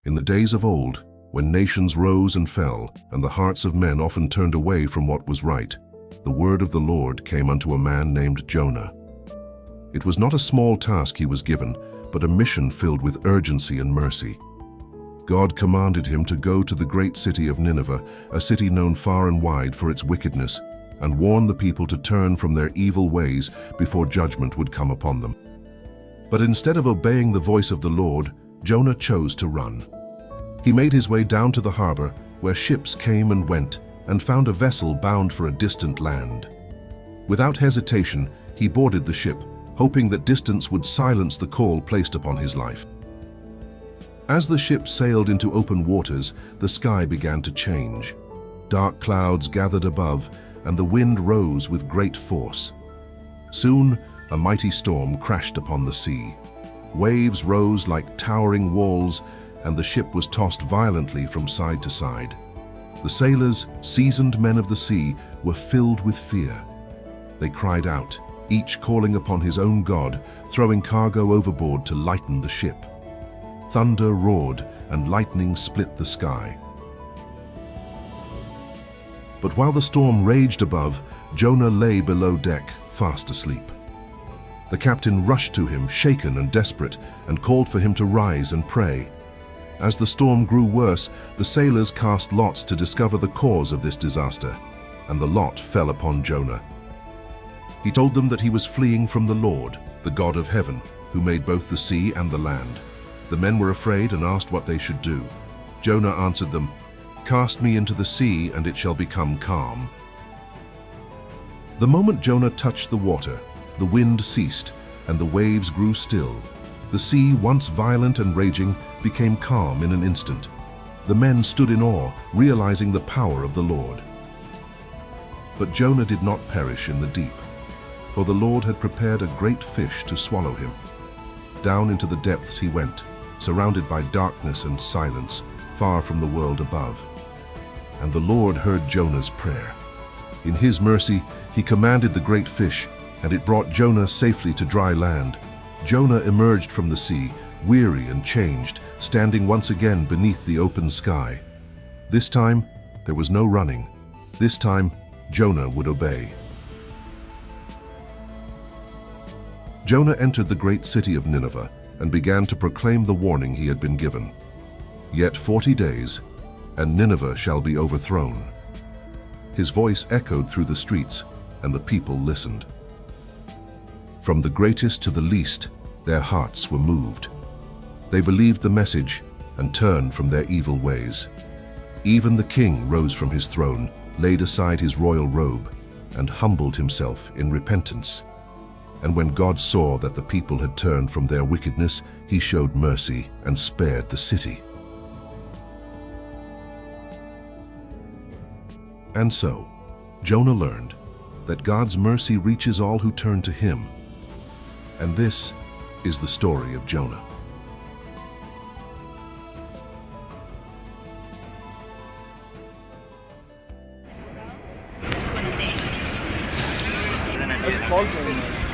In the days of old, when nations rose and fell, and the hearts of men often turned away from what was right, the word of the Lord came unto a man named Jonah. It was not a small task he was given, but a mission filled with urgency and mercy. God commanded him to go to the great city of Nineveh, a city known far and wide for its wickedness, and warn the people to turn from their evil ways before judgment would come upon them. But instead of obeying the voice of the Lord, Jonah chose to run. He made his way down to the harbor, where ships came and went, and found a vessel bound for a distant land. Without hesitation, he boarded the ship, hoping that distance would silence the call placed upon his life. As the ship sailed into open waters, the sky began to change. Dark clouds gathered above, and the wind rose with great force. Soon, a mighty storm crashed upon the sea. Waves rose like towering walls, and the ship was tossed violently from side to side. The sailors, seasoned men of the sea, were filled with fear. They cried out, each calling upon his own god, throwing cargo overboard to lighten the ship. Thunder roared, and lightning split the sky. But while the storm raged above, Jonah lay below deck, fast asleep. The captain rushed to him, shaken and desperate, and called for him to rise and pray. As the storm grew worse, the sailors cast lots to discover the cause of this disaster, and the lot fell upon Jonah. He told them that he was fleeing from the Lord, the God of heaven, who made both the sea and the land. The men were afraid and asked what they should do. Jonah answered them, "Cast me into the sea, and it shall become calm." The moment Jonah touched the water, the wind ceased, and the waves grew still. The sea, once violent and raging, became calm in an instant. The men stood in awe, realizing the power of the Lord. But Jonah did not perish in the deep, for the Lord had prepared a great fish to swallow him. Down into the depths he went, surrounded by darkness and silence, far from the world above. And the Lord heard Jonah's prayer. In his mercy, he commanded the great fish, and it brought Jonah safely to dry land. Jonah emerged from the sea, weary and changed, standing once again beneath the open sky. This time, there was no running. This time, Jonah would obey. Jonah entered the great city of Nineveh and began to proclaim the warning he had been given. Yet 40 days, and Nineveh shall be overthrown. His voice echoed through the streets, and the people listened. From the greatest to the least, their hearts were moved. They believed the message and turned from their evil ways. Even the king rose from his throne, laid aside his royal robe, and humbled himself in repentance. And when God saw that the people had turned from their wickedness, he showed mercy and spared the city. And so, Jonah learned that God's mercy reaches all who turn to him. And this is the story of Jonah. That's